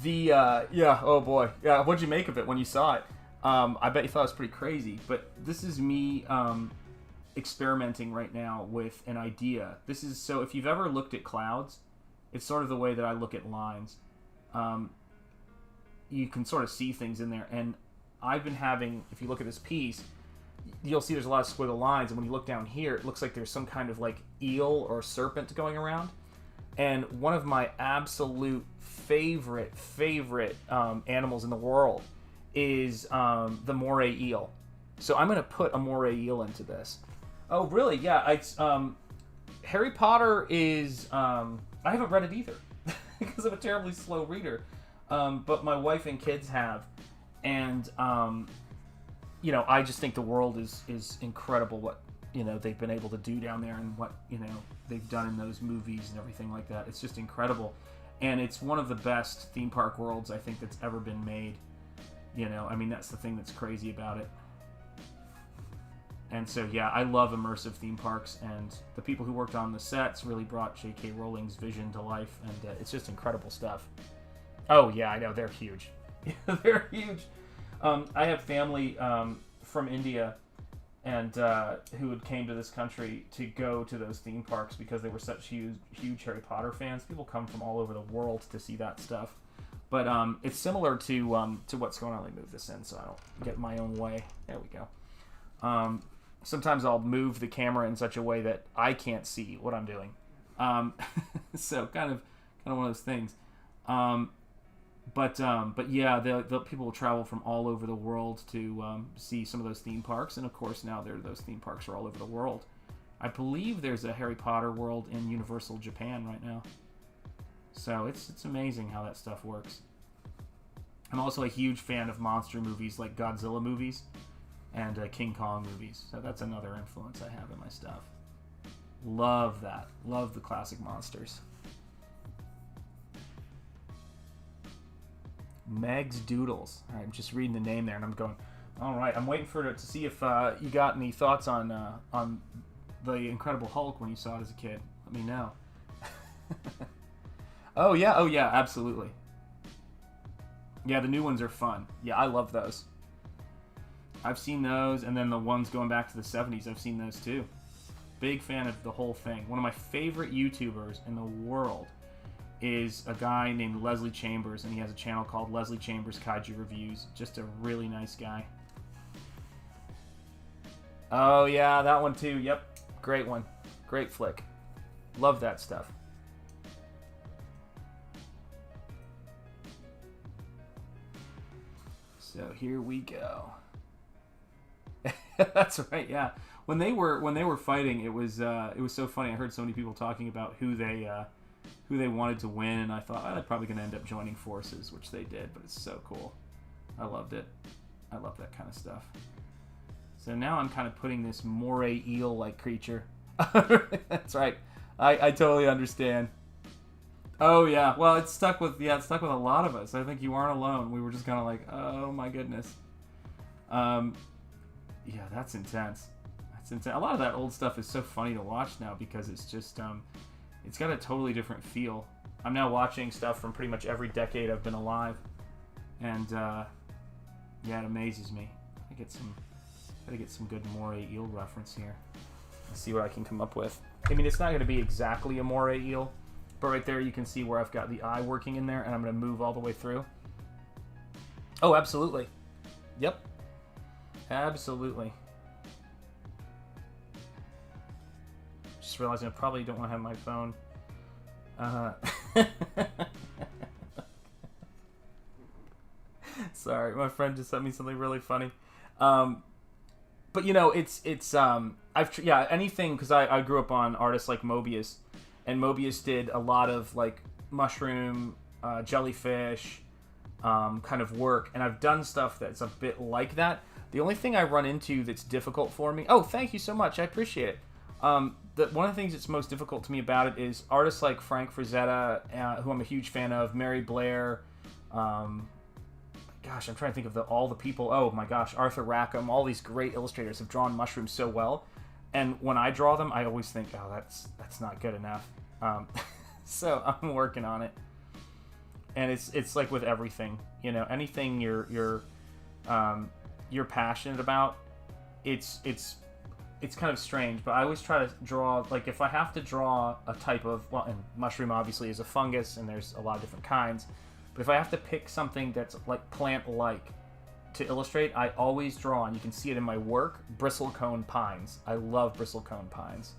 Yeah, oh boy, yeah. What'd you make of it when you saw it? I bet you thought it was pretty crazy, but this is me experimenting right now with an idea. This is so if you've ever looked at clouds, it's sort of the way that I look at lines. You can sort of see things in there, and I've been having. If you look at this piece, you'll see there's a lot of squiggle lines, and when you look down here, it looks like there's some kind of like eel or serpent going around. And one of my absolute favorite animals in the world is the moray eel. So I'm going to put a moray eel into this. Oh, really? Yeah. Harry Potter is... I haven't read it either because I'm a terribly slow reader. But my wife and kids have. And, I just think the world is incredible what, they've been able to do down there and what, they've done in those movies and everything like that. It's just incredible. And it's one of the best theme park worlds I think that's ever been made. That's the thing that's crazy about it. And so, yeah, I love immersive theme parks, and the people who worked on the sets really brought J.K. Rowling's vision to life, and it's just incredible stuff. Oh, yeah, I know, they're huge. They're huge. I have family from India and who had came to this country to go to those theme parks because they were such huge Harry Potter fans. People come from all over the world to see that stuff. But it's similar to what's going on. Let me move this in so I don't get in my own way. There we go. Sometimes I'll move the camera in such a way that I can't see what I'm doing. So kind of one of those things. But yeah, the people will travel from all over the world to see some of those theme parks, and of course now those theme parks are all over the world. I believe there's a Harry Potter world in Universal Japan right now. So it's amazing how that stuff works. I'm also a huge fan of monster movies like Godzilla movies and King Kong movies. So that's another influence I have in my stuff. Love that. Love the classic monsters. Meg's Doodles. All right, I'm just reading the name there, and I'm going, all right, I'm waiting for it to see if you got any thoughts on the Incredible Hulk when you saw it as a kid. Let me know. Oh yeah, absolutely. Yeah, the new ones are fun. Yeah, I love those. I've seen those, and then the ones going back to the 70s, I've seen those too. Big fan of the whole thing. One of my favorite YouTubers in the world is a guy named Leslie Chambers, and he has a channel called Leslie Chambers Kaiju Reviews. Just a really nice guy. Oh yeah, that one too. Yep, great one. Great flick. Love that stuff. So here we go. That's right. Yeah, when they were fighting, it was so funny. I heard so many people talking about who they wanted to win, and I thought, they're probably going to end up joining forces, which they did. But it's so cool. I loved it. I love that kind of stuff. So now I'm kind of putting this moray eel-like creature. That's right. I totally understand. Oh yeah. Well, it's stuck with a lot of us. I think you aren't alone. We were just kind of like, oh my goodness. Yeah, that's intense. That's intense. A lot of that old stuff is so funny to watch now because it's just it's got a totally different feel. I'm now watching stuff from pretty much every decade I've been alive, and yeah, it amazes me. I gotta get some good moray eel reference here. Let's see what I can come up with. I mean, it's not going to be exactly a moray eel, but right there you can see where I've got the eye working in there, and I'm going to move all the way through. Oh, absolutely. Yep. Absolutely. Just realizing I probably don't want to have my phone. Sorry, my friend just sent me something really funny. But anything, because I grew up on artists like Mobius, and Mobius did a lot of like mushroom, jellyfish, kind of work, and I've done stuff that's a bit like that. The only thing I run into that's difficult for me... Oh, thank you so much. I appreciate it. One of the things that's most difficult to me about it is artists like Frank Frazetta, who I'm a huge fan of, Mary Blair, I'm trying to think of all the people. Oh my gosh, Arthur Rackham, all these great illustrators have drawn mushrooms so well. And when I draw them, I always think, oh, that's not good enough. So I'm working on it. And it's like with everything, you know, anything you're passionate about, it's kind of strange, but I always try to draw, like, if I have to draw a type of, well, and mushroom obviously is a fungus, and there's a lot of different kinds, but if I have to pick something that's like plant-like to illustrate, I always draw, and you can see it in my work, bristlecone pines. I love bristlecone pines.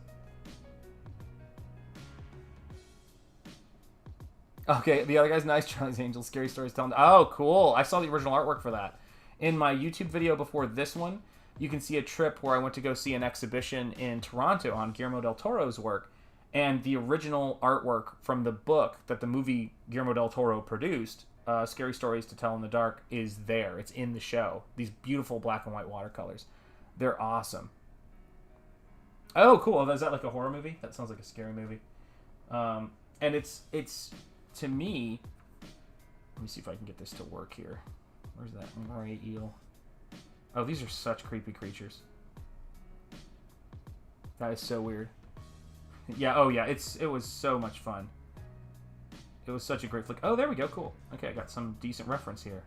Okay, the other guy's nice. Charlie's Angels, Scary Stories telling. Oh, cool. I saw the original artwork for that. In my YouTube video before this one, you can see a trip where I went to go see an exhibition in Toronto on Guillermo del Toro's work. And the original artwork from the book that the movie Guillermo del Toro produced, Scary Stories to Tell in the Dark, is there. It's in the show. These beautiful black and white watercolors. They're awesome. Oh, cool. Oh, is that like a horror movie? That sounds like a scary movie. And it's to me, let me see if I can get this to work here. Where's that gray eel? Oh, these are such creepy creatures. That is so weird. Yeah, oh yeah, it was so much fun. It was such a great flick. Oh, there we go, cool. Okay, I got some decent reference here.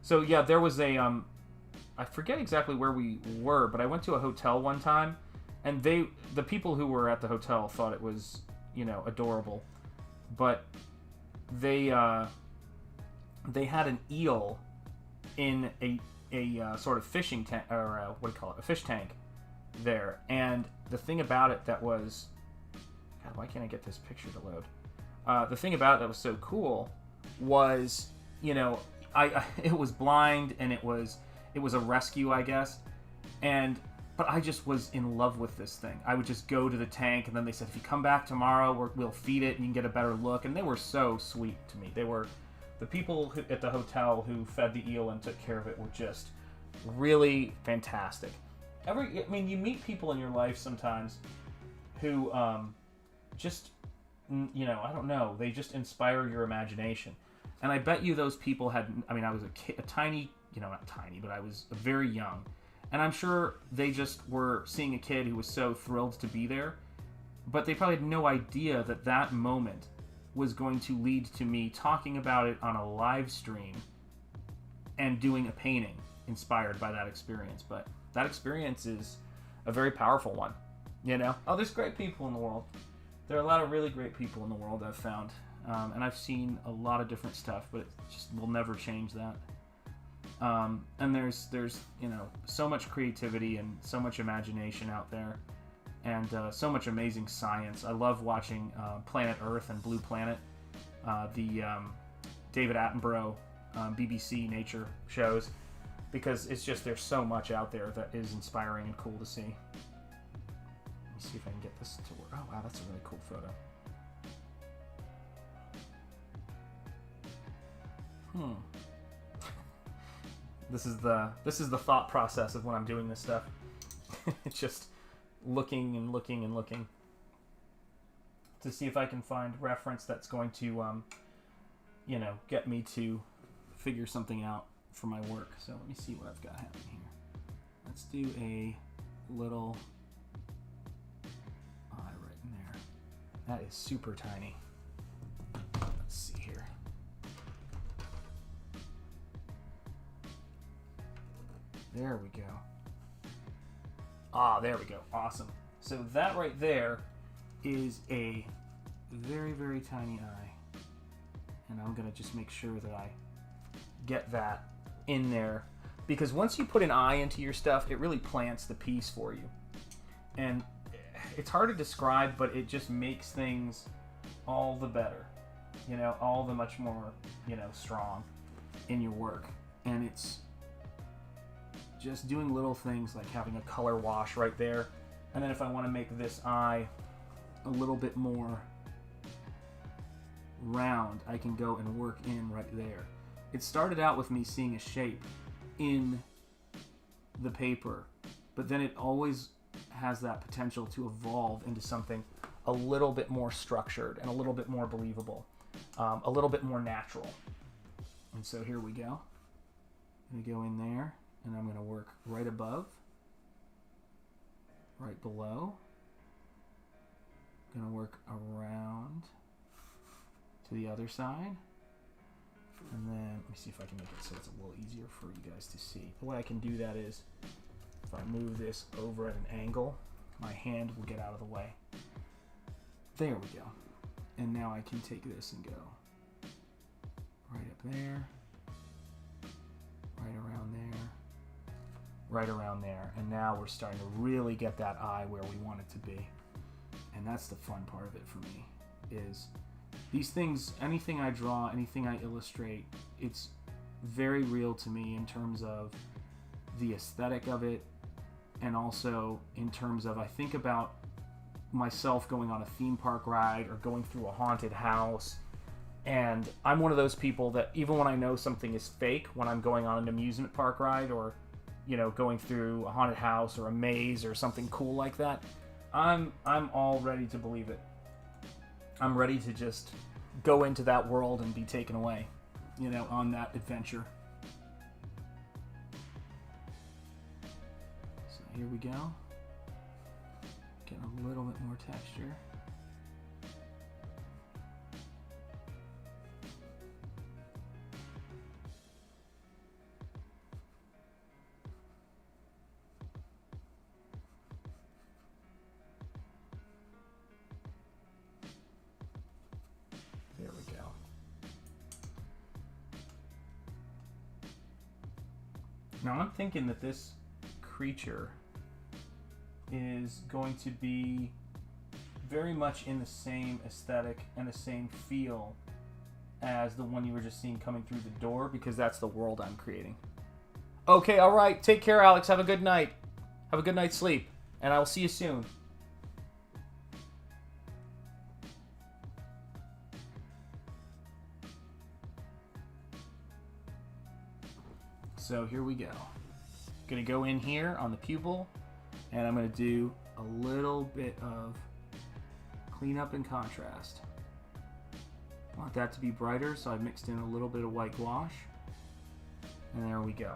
So yeah, there was a, I forget exactly where we were, but I went to a hotel one time, and the people who were at the hotel thought it was, you know, adorable. But they had an eel in a sort of fishing tank, or what do you call it, a fish tank there. And the thing about it that was, God, why can't I get this picture to load? The thing about it that was so cool was, you know, it was blind, and it was a rescue, I guess, but I just was in love with this thing. I would just go to the tank, and then they said, if you come back tomorrow, we'll feed it, and you can get a better look. And they were so sweet to me. They were, the people at the hotel who fed the eel and took care of it were just really fantastic. I mean, you meet people in your life sometimes who just, you know, I don't know, they just inspire your imagination. And I bet you those people had, I mean, I was a tiny, you know, not tiny, but I was very young. And I'm sure they just were seeing a kid who was so thrilled to be there, but they probably had no idea that that moment was going to lead to me talking about it on a live stream and doing a painting inspired by that experience. But that experience is a very powerful one, you know? Oh, there's great people in the world. There are a lot of really great people in the world I've found. And I've seen a lot of different stuff, but it just will never change that. And there's you know, so much creativity and so much imagination out there, and so much amazing science. I love watching Planet Earth and Blue Planet, the David Attenborough BBC nature shows, because it's just, there's so much out there that is inspiring and cool to see. Let me see if I can get this to work. Oh wow, that's a really cool photo. This is the thought process of when I'm doing this stuff. It's just looking and looking and looking to see if I can find reference that's going to, you know, get me to figure something out for my work. So let me see what I've got happening here. Let's do a little eye right in there. That is super tiny. Let's see here. There we go. Ah, there we go. Awesome. So that right there is a very, very tiny eye. And I'm going to just make sure that I get that in there. Because once you put an eye into your stuff, it really plants the piece for you. And it's hard to describe, but it just makes things all the better. You know, all the much more, you know, strong in your work. And it's just doing little things like having a color wash right there. And then if I want to make this eye a little bit more round, I can go and work in right there. It started out with me seeing a shape in the paper, but then it always has that potential to evolve into something a little bit more structured and a little bit more believable, a little bit more natural. And so here we go. I'm going to go in there, and I'm going to work right above right below. Gonna work around to the other side. And then, let me see if I can make it so it's a little easier for you guys to see. The way I can do that is, if I move this over at an angle, my hand will get out of the way. There we go. And now I can take this and go right up there, right around there, right around there. And now we're starting to really get that eye where we want it to be. And that's the fun part of it for me, is these things, anything I draw, anything I illustrate, it's very real to me in terms of the aesthetic of it, and also in terms of, I think about myself going on a theme park ride or going through a haunted house, and I'm one of those people that even when I know something is fake, when I'm going on an amusement park ride or, you know, going through a haunted house or a maze or something cool like that, I'm all ready to believe it. I'm ready to just go into that world and be taken away, you know, on that adventure. So here we go. Getting a little bit more texture. There we go. Now I'm thinking that this creature is going to be very much in the same aesthetic and the same feel as the one you were just seeing coming through the door, because that's the world I'm creating. Okay, all right. Take care, Alex. Have a good night. Have a good night's sleep, and I will see you soon. So here we go. Gonna go in here on the pupil, and I'm gonna do a little bit of cleanup and contrast. I want that to be brighter, so I mixed in a little bit of white gouache, and there we go.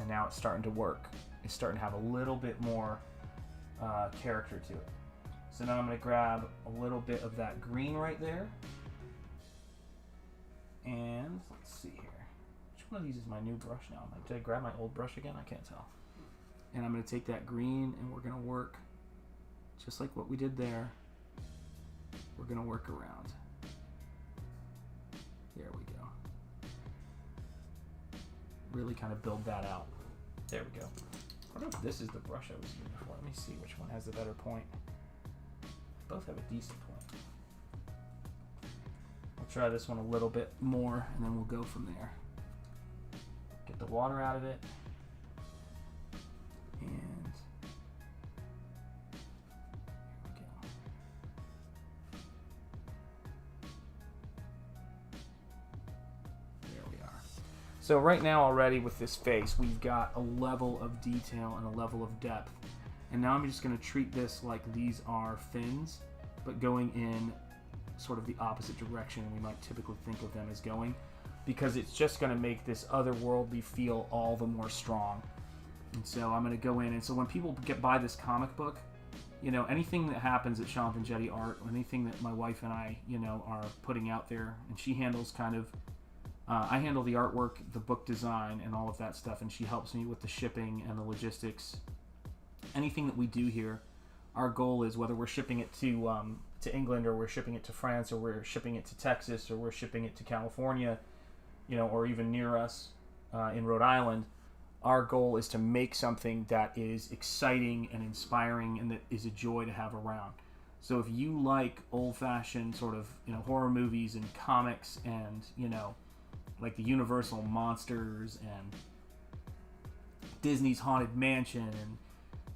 And now it's starting to work. It's starting to have a little bit more character to it. So now I'm gonna grab a little bit of that green right there, and let's see here. Which one of these is my new brush now? Did I grab my old brush again? I can't tell. And I'm going to take that green and we're going to work just like what we did there. We're going to work around. There we go. Really kind of build that out. There we go. I wonder if this is the brush I was using before. Let me see which one has the better point. Both have a decent point. I'll try this one a little bit more and then we'll go from there. Get the water out of it. And here we go. There we are. So right now already with this face, we've got a level of detail and a level of depth. And now I'm just going to treat this like these are fins, but going in sort of the opposite direction we might typically think of them as going, because it's just going to make this otherworldly feel all the more strong. And so I'm going to go in, and so when people buy this comic book, you know, anything that happens at Shanth Enjeti Art, or anything that my wife and I, you know, are putting out there, and she handles kind of, I handle the artwork, the book design, and all of that stuff, and she helps me with the shipping and the logistics. Anything that we do here, our goal is, whether we're shipping it to England, or we're shipping it to France, or we're shipping it to Texas, or we're shipping it to California, you know, or even near us in Rhode Island, our goal is to make something that is exciting and inspiring and that is a joy to have around. So if you like old-fashioned sort of, you know, horror movies and comics and, you know, like the Universal monsters and Disney's Haunted Mansion and,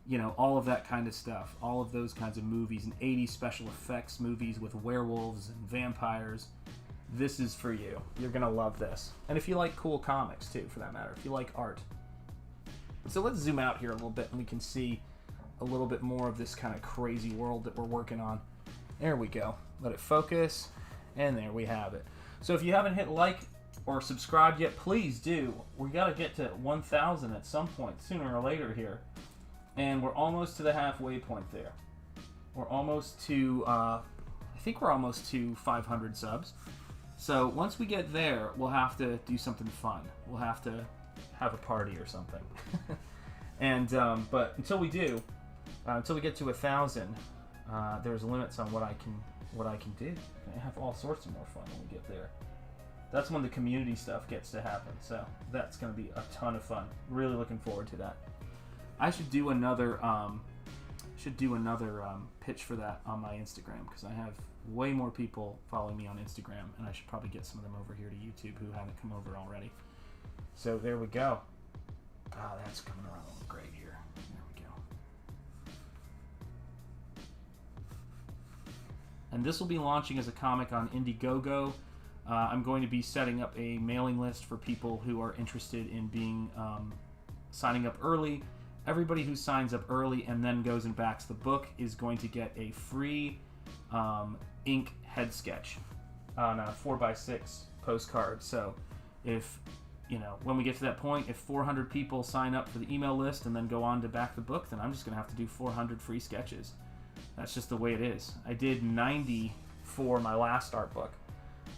you know, all of that kind of stuff, all of those kinds of movies and 80s special effects movies with werewolves and vampires, this is for you. You're going to love this. And if you like cool comics too, for that matter, if you like art. So let's zoom out here a little bit and we can see a little bit more of this kind of crazy world that we're working on. There we go. Let it focus. And there we have it. So if you haven't hit like or subscribed yet, please do. We got to get to 1,000 at some point, sooner or later here. And we're almost to the halfway point there. We're almost to, I think we're almost to 500 subs. So once we get there, we'll have to do something fun. We'll have to have a party or something. And but until we do, until we get to 1,000, there's limits on what I can do. I have all sorts of more fun when we get there. That's when the community stuff gets to happen. So that's going to be a ton of fun. Really looking forward to that. I should do another pitch for that on my Instagram, because I have way more people following me on Instagram, and I should probably get some of them over here to YouTube who haven't come over already. So there we go. Ah, that's coming around great here. There we go. And this will be launching as a comic on Indiegogo. I'm going to be setting up a mailing list for people who are interested in being signing up early. Everybody who signs up early and then goes and backs the book is going to get a free ink head sketch on a 4x6 postcard. So if, you know, when we get to that point, if 400 people sign up for the email list and then go on to back the book, then I'm just going to have to do 400 free sketches. That's just the way it is. I did 90 for my last art book,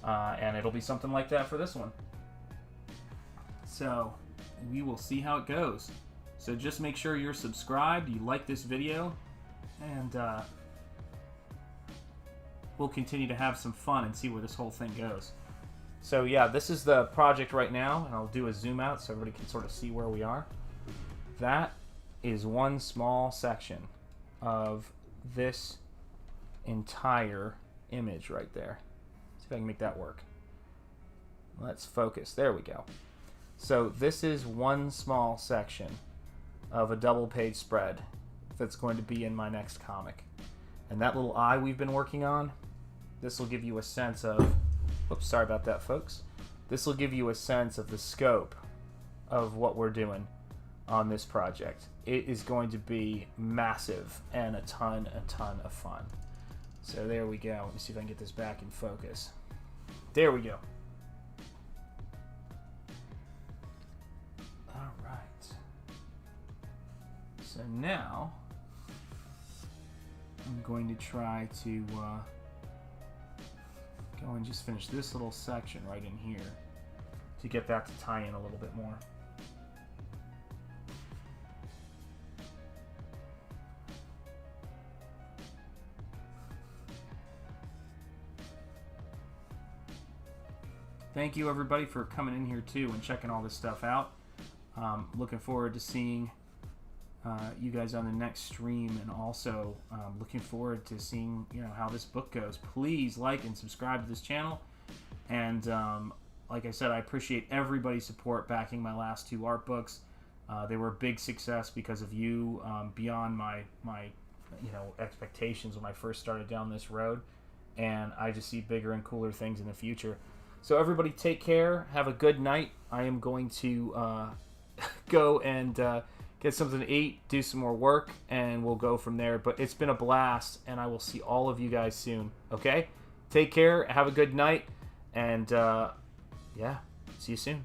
and it'll be something like that for this one. So we will see how it goes. So just make sure you're subscribed, you like this video, and we'll continue to have some fun and see where this whole thing goes. So yeah, this is the project right now, and I'll do a zoom out so everybody can sort of see where we are. That is one small section of this entire image right there. See if I can make that work. Let's focus. There we go. So this is one small section of a double-page spread that's going to be in my next comic. And that little eye we've been working on, this will give you a sense of... Oops, sorry about that, folks. This will give you a sense of the scope of what we're doing on this project. It is going to be massive and a ton of fun. So there we go. Let me see if I can get this back in focus. There we go. All right. So now I'm going to try to go and just finish this little section right in here to get that to tie in a little bit more. Thank you everybody for coming in here too and checking all this stuff out. Looking forward to seeing you guys on the next stream, and also looking forward to seeing, you know, how this book goes. Please like and subscribe to this channel, and like I said, I appreciate everybody's support backing my last two art books. They were a big success because of you, beyond my you know, expectations when I first started down this road, and I just see bigger and cooler things in the future. So everybody take care, have a good night. I am going to go and get something to eat, do some more work, and we'll go from there. But it's been a blast, and I will see all of you guys soon. Okay? Take care, have a good night, and yeah, see you soon.